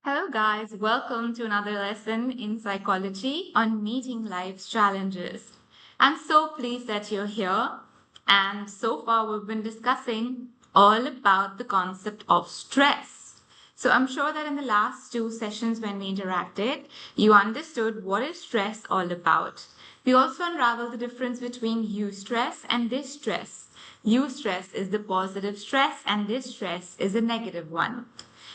Hello, guys. Welcome to another lesson in psychology on meeting life's challenges. I'm so pleased that you're here. And so far, we've been discussing all about the concept of stress. So I'm sure that in the last two sessions when we interacted, you understood what is stress all about. We also unraveled the difference between eustress and distress. Eustress is the positive stress and distress is the negative one.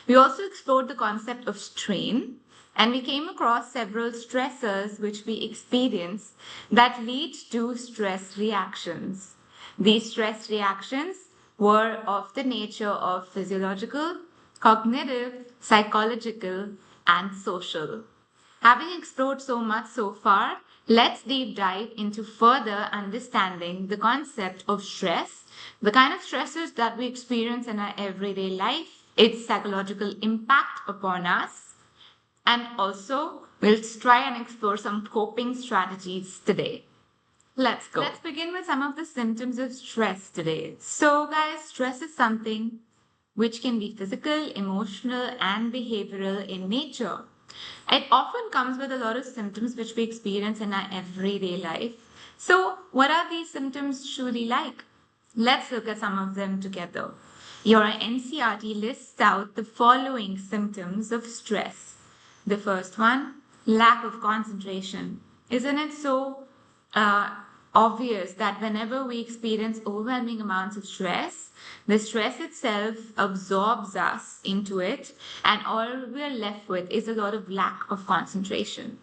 We also explored the concept of strain, and we came across several stressors which we experience that lead to stress reactions. These stress reactions were of the nature of physiological, cognitive, psychological, and social. Having explored so much so far, let's deep dive into further understanding the concept of stress, the kind of stressors that we experience in our everyday life, its psychological impact upon us, and also we'll try and explore some coping strategies today. Let's go. Let's begin with some of the symptoms of stress today. So, guys, stress is something which can be physical, emotional, and behavioral in nature. It often comes with a lot of symptoms which we experience in our everyday life. So, what are these symptoms truly like? Let's look at some of them together. Your NCERT lists out the following symptoms of stress. The first one, lack of concentration. Isn't it so obvious that whenever we experience overwhelming amounts of stress, the stress itself absorbs us into it, and all we're left with is a lot of lack of concentration.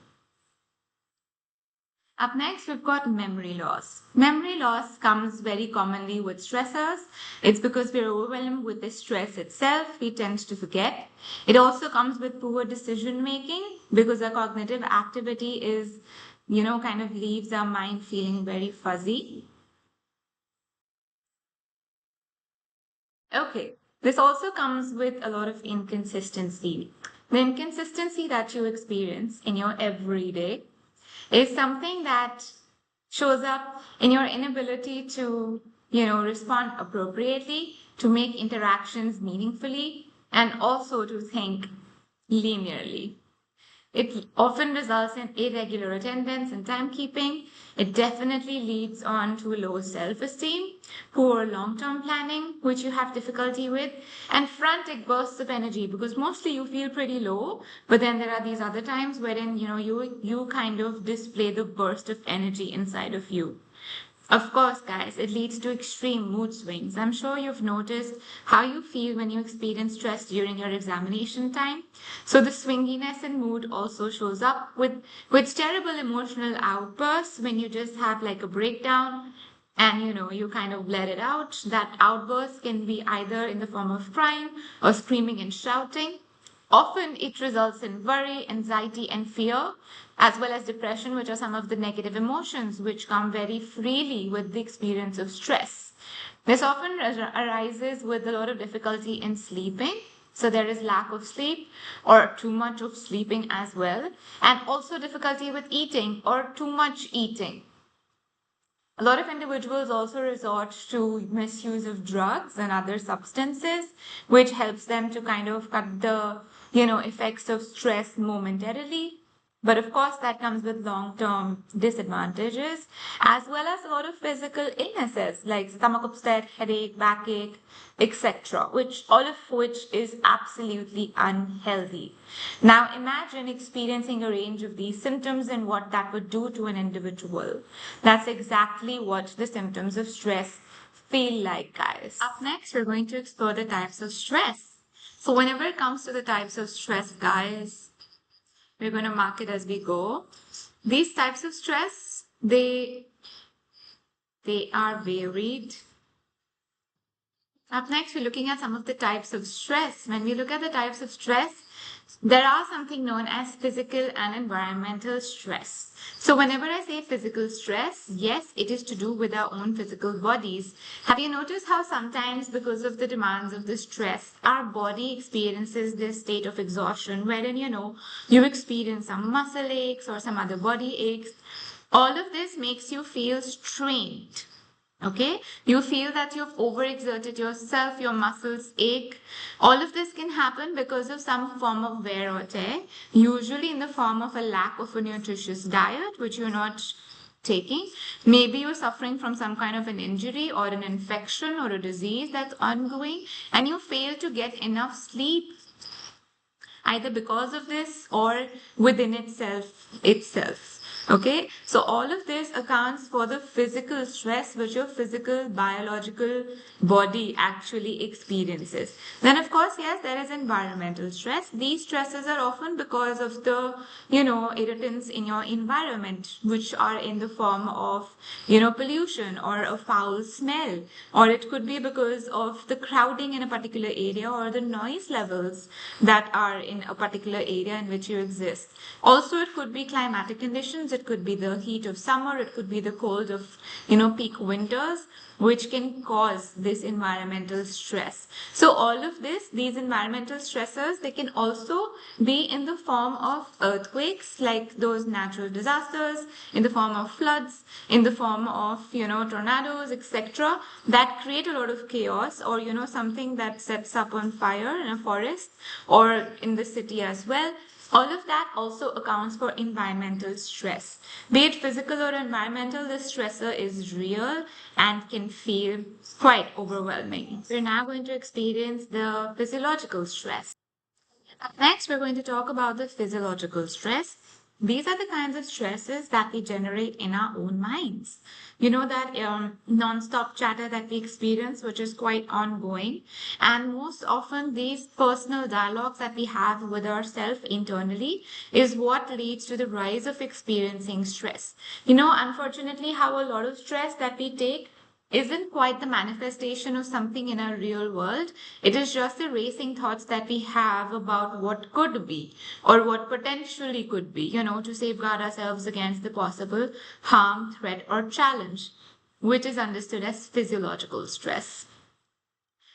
Up next, we've got memory loss. Memory loss comes very commonly with stressors. It's because we're overwhelmed with the stress itself, we tend to forget. It also comes with poor decision making because our cognitive activity is, kind of leaves our mind feeling very fuzzy. Okay, this also comes with a lot of inconsistency. The inconsistency that you experience in your everyday is something that shows up in your inability to, respond appropriately, to make interactions meaningfully, and also to think linearly. It often results in irregular attendance and timekeeping. It definitely leads on to low self-esteem, poor long-term planning, which you have difficulty with, and frantic bursts of energy, because mostly you feel pretty low, but then there are these other times wherein, you kind of display the burst of energy inside of you. Of course, guys, it leads to extreme mood swings. I'm sure you've noticed how you feel when you experience stress during your examination time. So the swinginess in mood also shows up with terrible emotional outbursts when you just have like a breakdown and you kind of let it out. That outburst can be either in the form of crying or screaming and shouting. Often it results in worry, anxiety, and fear, as well as depression, which are some of the negative emotions which come very freely with the experience of stress. This often arises with a lot of difficulty in sleeping. So there is lack of sleep or too much of sleeping as well, and also difficulty with eating or too much eating. A lot of individuals also resort to misuse of drugs and other substances, which helps them to kind of cut the, effects of stress momentarily. But of course, that comes with long-term disadvantages, as well as a lot of physical illnesses like stomach upset, headache, backache, etc., all of which is absolutely unhealthy. Now, imagine experiencing a range of these symptoms and what that would do to an individual. That's exactly what the symptoms of stress feel like, guys. Up next, we're going to explore the types of stress. So whenever it comes to the types of stress, guys, we're going to mark it as we go. These types of stress, they are varied. Up next, we're looking at some of the types of stress. When we look at the types of stress, there are something known as physical and environmental stress. So whenever I say physical stress, yes, it is to do with our own physical bodies. Have you noticed how sometimes because of the demands of the stress, our body experiences this state of exhaustion wherein, you experience some muscle aches or some other body aches. All of this makes you feel strained. Okay, you feel that you've overexerted yourself, your muscles ache. All of this can happen because of some form of wear or tear, usually in the form of a lack of a nutritious diet, which you're not taking. Maybe you're suffering from some kind of an injury or an infection or a disease that's ongoing, and you fail to get enough sleep, either because of this or within itself. Okay, so all of this accounts for the physical stress which your physical biological body actually experiences. Then of course, yes, there is environmental stress. These stresses are often because of the irritants in your environment, which are in the form of pollution or a foul smell, or it could be because of the crowding in a particular area or the noise levels that are in a particular area in which you exist. Also, it could be climatic conditions. It could be the heat of summer. It could be the cold of peak winters, which can cause this environmental stress. So all of these environmental stressors, they can also be in the form of earthquakes, like those natural disasters, in the form of floods, in the form of tornadoes, etc., that create a lot of chaos, or something that sets up on fire in a forest or in the city as well. All of that also accounts for environmental stress. Be it physical or environmental, the stressor is real and can feel quite overwhelming. We're now going to experience the physiological stress. Next, we're going to talk about the physiological stress. These are the kinds of stresses that we generate in our own minds. That non-stop chatter that we experience, which is quite ongoing. And most often, these personal dialogues that we have with ourselves internally is what leads to the rise of experiencing stress. Unfortunately, how a lot of stress that we take isn't quite the manifestation of something in our real world. It is just the racing thoughts that we have about what could be or what potentially could be, to safeguard ourselves against the possible harm, threat, or challenge, which is understood as physiological stress.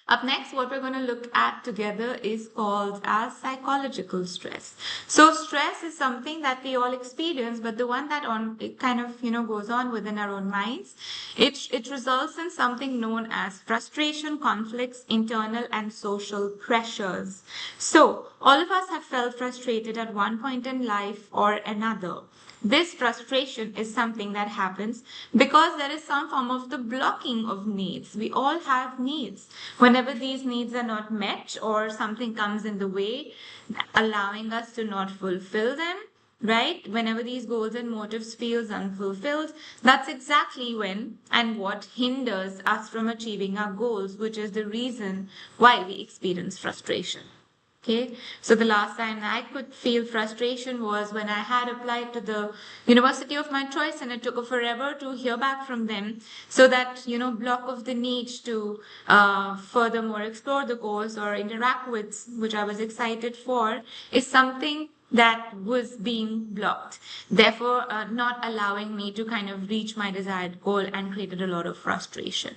Up next, what we're going to look at together is called as psychological stress. So stress is something that we all experience, but the one that it kind of goes on within our own minds. It results in something known as frustration, conflicts, internal and social pressures. So all of us have felt frustrated at one point in life or another. This frustration is something that happens because there is some form of the blocking of needs. We all have needs. Whenever these needs are not met or something comes in the way, allowing us to not fulfill them, right? Whenever these goals and motives feels unfulfilled, that's exactly when and what hinders us from achieving our goals, which is the reason why we experience frustration. Okay, so the last time I could feel frustration was when I had applied to the university of my choice, and it took forever to hear back from them. So that block of the need to furthermore explore the course or interact with, which I was excited for, is something that was being blocked, therefore not allowing me to kind of reach my desired goal, and created a lot of frustration.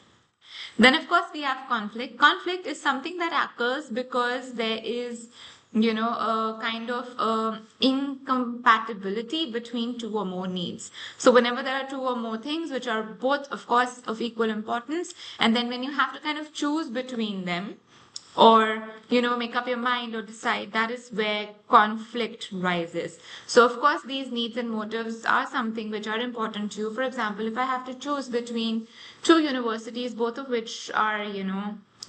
Then, of course, we have conflict. Conflict is something that occurs because there is, a kind of incompatibility between two or more needs. So whenever there are two or more things which are both, of course, of equal importance, and then when you have to kind of choose between them, or make up your mind or decide, that is where conflict rises. So of course these needs and motives are something which are important to you. For example, if I have to choose between two universities, both of which are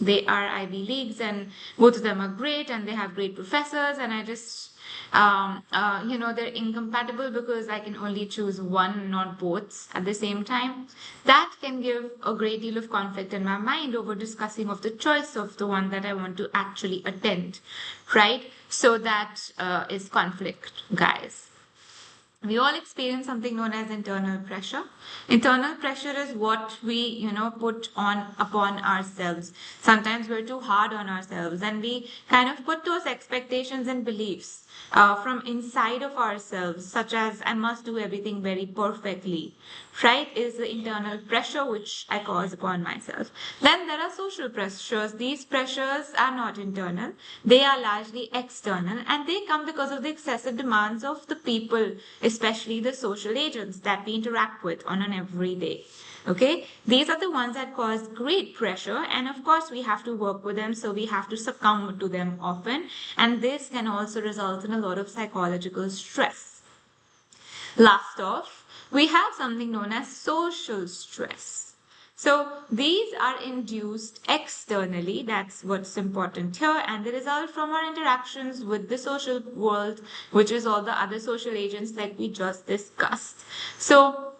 they are Ivy Leagues, and both of them are great and they have great professors, and I just they're incompatible because I can only choose one, not both at the same time. That can give a great deal of conflict in my mind over discussing of the choice of the one that I want to actually attend, right? So that is conflict, guys. We all experience something known as internal pressure. Internal pressure is what we, put on upon ourselves. Sometimes we're too hard on ourselves, and we kind of put those expectations and beliefs from inside of ourselves, such as I must do everything very perfectly, right? Is the internal pressure which I cause upon myself. Then there are social pressures. These pressures are not internal. They are largely external, and they come because of the excessive demands of the people, especially the social agents that we interact with on an everyday. Okay, these are the ones that cause great pressure, and of course we have to work with them, so we have to succumb to them often, and this can also result in a lot of psychological stress. Last off, we have something known as social stress. So these are induced externally, that's what's important here, and they result from our interactions with the social world, which is all the other social agents like we just discussed. So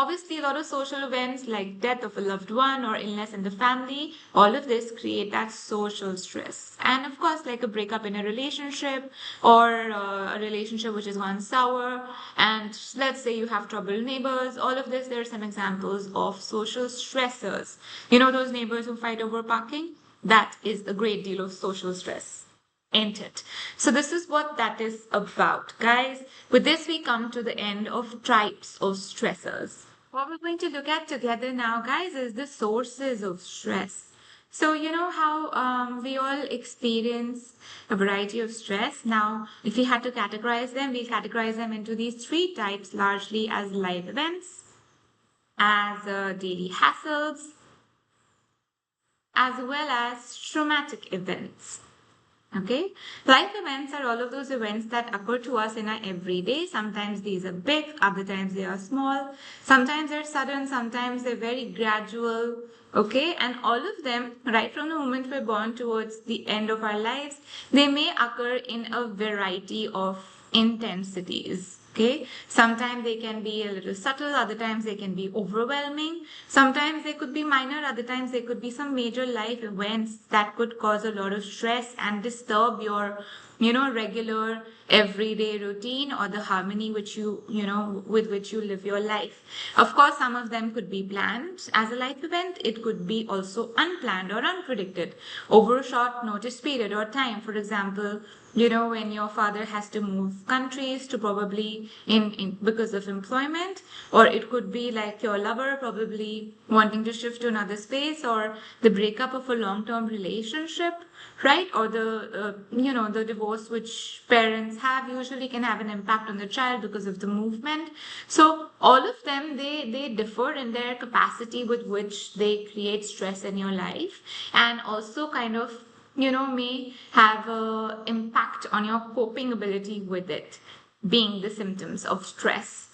obviously, a lot of social events like death of a loved one or illness in the family, all of this create that social stress. And of course, like a breakup in a relationship or a relationship which has gone sour, and let's say you have troubled neighbors, all of this, there are some examples of social stressors. You know those neighbors who fight over parking? That is a great deal of social stress. Ain't it? So this is what that is about, guys. With this, we come to the end of types of stressors. What we're going to look at together now, guys, is the sources of stress. So you know how we all experience a variety of stress. Now, if we had to categorize them, we'll categorize them into these three types, largely as life events, as daily hassles, as well as traumatic events. Okay, life events are all of those events that occur to us in our everyday. Sometimes these are big, other times they are small. Sometimes they're sudden, sometimes they're very gradual. Okay, and all of them, right from the moment we're born towards the end of our lives, they may occur in a variety of intensities. Okay, sometimes they can be a little subtle, other times they can be overwhelming, sometimes they could be minor, other times they could be some major life events that could cause a lot of stress and disturb your regular everyday routine or the harmony which with which you live your life. Of course, some of them could be planned as a life event. It could be also unplanned or unpredicted over a short notice period or time. For example, when your father has to move countries to probably in because of employment, or it could be like your lover probably wanting to shift to another space, or the breakup of a long-term relationship, right? Or the divorce which parents have usually can have an impact on the child because of the movement. So all of them, they differ in their capacity with which they create stress in your life, and also kind of may have an impact on your coping ability with it, being the symptoms of stress.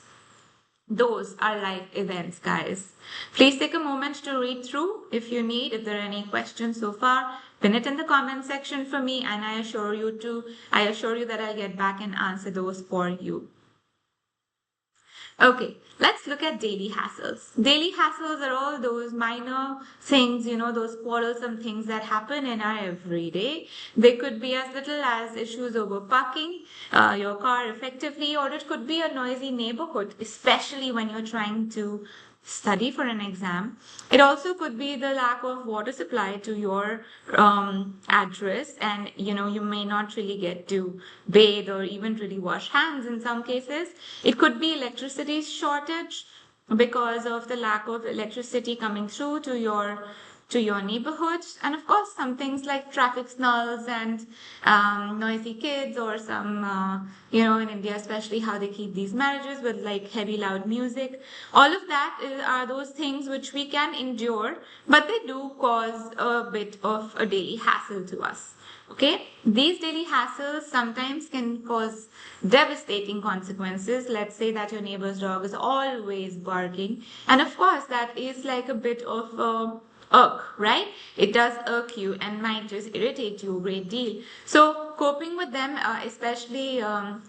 Those are life events, guys. Please take a moment to read through. If there are any questions so far, pin it in the comment section for me, and I assure you that I'll get back and answer those for you. Okay, let's look at daily hassles. Daily hassles are all those minor things, those quarrelsome things that happen in our everyday. They could be as little as issues over parking your car effectively, or it could be a noisy neighborhood, especially when you're trying to study for an exam. It also could be the lack of water supply to your address, and you may not really get to bathe or even really wash hands in some cases. It could be electricity shortage because of the lack of electricity coming through to your neighborhood, and of course some things like traffic snarls and noisy kids, or some in India especially, how they keep these marriages with like heavy loud music. All of that are those things which we can endure, but they do cause a bit of a daily hassle to us. Okay, these daily hassles sometimes can cause devastating consequences. Let's say that your neighbor's dog is always barking, and of course that is like a bit of irk, right? It does irk you and might just irritate you a great deal. So coping with them, especially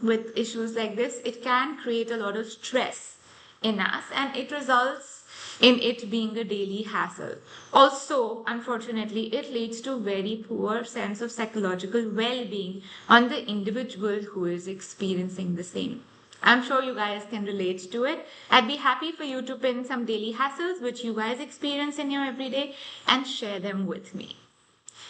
with issues like this, it can create a lot of stress in us, and it results in it being a daily hassle. Also, unfortunately, it leads to very poor sense of psychological well-being on the individual who is experiencing the same. I'm sure you guys can relate to it. I'd be happy for you to pin some daily hassles which you guys experience in your everyday and share them with me.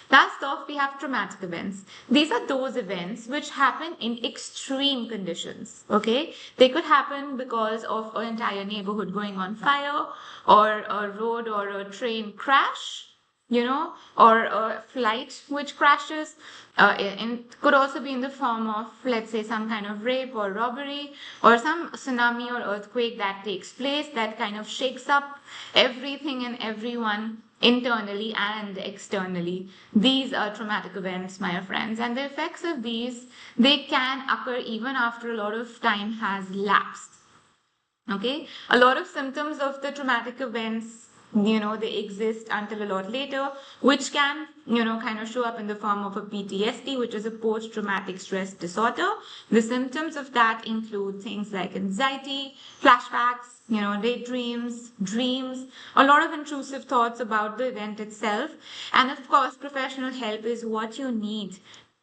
Last off, we have traumatic events. These are those events which happen in extreme conditions. Okay, they could happen because of an entire neighborhood going on fire, or a road or a train crash, or a flight which crashes. It could also be in the form of, let's say, some kind of rape or robbery, or some tsunami or earthquake that takes place that kind of shakes up everything and everyone internally and externally. These are traumatic events, my friends, and the effects of these, they can occur even after a lot of time has lapsed. Okay, a lot of symptoms of the traumatic events, they exist until a lot later, which can, kind of show up in the form of a PTSD, which is a post-traumatic stress disorder. The symptoms of that include things like anxiety, flashbacks, daydreams, dreams, a lot of intrusive thoughts about the event itself. And of course, professional help is what you need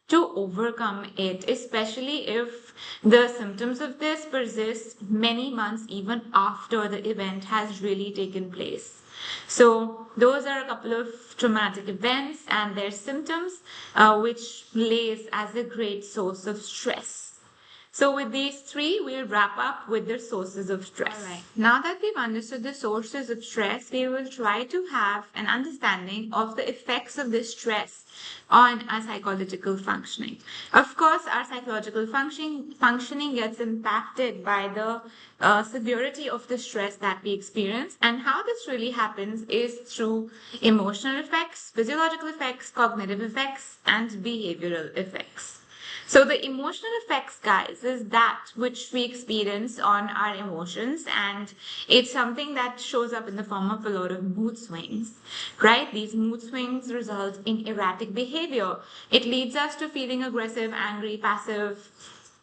to overcome it, especially if the symptoms of this persist many months even after the event has really taken place. So those are a couple of traumatic events and their symptoms, which lays as a great source of stress. So with these three, we'll wrap up with the sources of stress. All right. Now that we've understood the sources of stress, we will try to have an understanding of the effects of this stress on our psychological functioning. Of course, our psychological functioning gets impacted by the severity of the stress that we experience. And how this really happens is through emotional effects, physiological effects, cognitive effects, and behavioral effects. So the emotional effects, guys, is that which we experience on our emotions, and it's something that shows up in the form of a lot of mood swings, right? These mood swings result in erratic behavior. It leads us to feeling aggressive, angry, passive,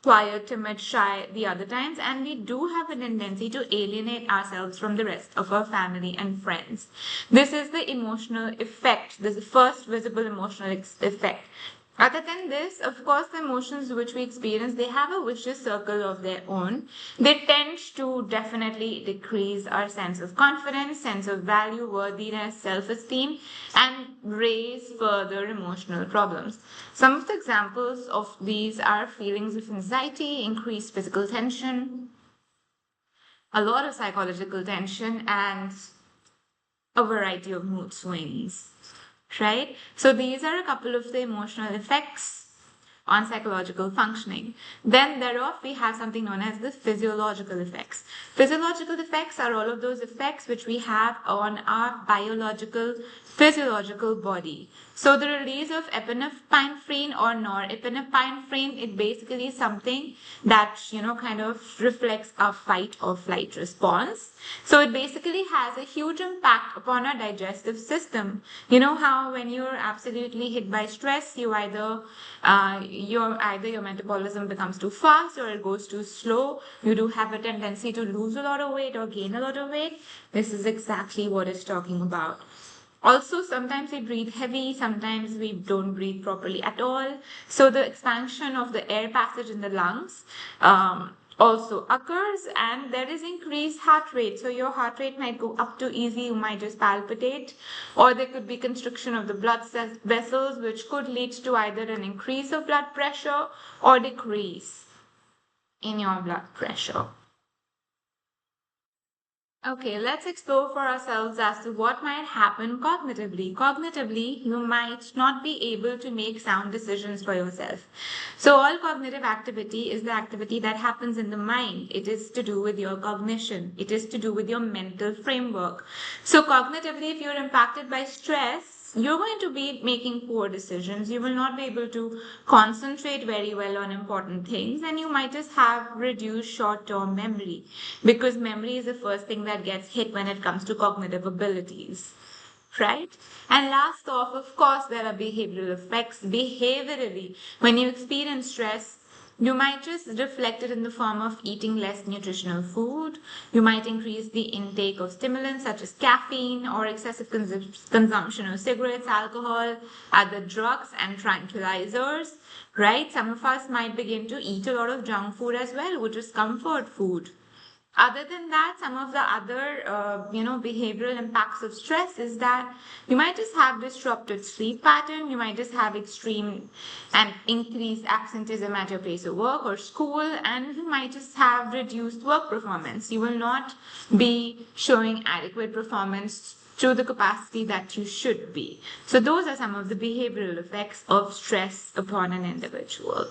quiet, timid, shy the other times, and we do have a tendency to alienate ourselves from the rest of our family and friends. This is the emotional effect. This is the first visible emotional effect. Other than this, of course, the emotions which we experience, they have a vicious circle of their own. They tend to definitely decrease our sense of confidence, sense of value, worthiness, self-esteem, and raise further emotional problems. Some of the examples of these are feelings of anxiety, increased physical tension, a lot of psychological tension, and a variety of mood swings. Right? So these are a couple of the emotional effects on psychological functioning. Then thereof, we have something known as the physiological effects. Physiological effects are all of those effects which we have on our biological, physiological body. So the release of epinephrine or norepinephrine, it basically is something that, kind of reflects our fight or flight response. So it basically has a huge impact upon our digestive system. You know how when you're absolutely hit by stress, either your metabolism becomes too fast or it goes too slow. You do have a tendency to lose a lot of weight or gain a lot of weight. This is exactly what it's talking about. Also, sometimes we breathe heavy, sometimes we don't breathe properly at all. So the expansion of the air passage in the lungs also occurs, and there is increased heart rate. So your heart rate might go up to easy, you might just palpitate, or there could be constriction of the blood vessels, which could lead to either an increase of blood pressure or decrease in your blood pressure. Okay, let's explore for ourselves as to what might happen cognitively. Cognitively, you might not be able to make sound decisions for yourself. So all cognitive activity is the activity that happens in the mind. It is to do with your cognition. It is to do with your mental framework. So cognitively, if you're impacted by stress, you're going to be making poor decisions. You will not be able to concentrate very well on important things, and you might just have reduced short-term memory, because memory is the first thing that gets hit when it comes to cognitive abilities. Right? And last off, of course, there are behavioral effects. Behaviorally, when you experience stress, you might just reflect it in the form of eating less nutritional food. You might increase the intake of stimulants such as caffeine or excessive consumption of cigarettes, alcohol, other drugs, and tranquilizers. Right? Some of us might begin to eat a lot of junk food as well, which is comfort food. Other than that, some of the other, behavioral impacts of stress is that you might just have disrupted sleep pattern. You might just have extreme and increased absenteeism at your place of work or school, and you might just have reduced work performance. You will not be showing adequate performance to the capacity that you should be. So those are some of the behavioral effects of stress upon an individual.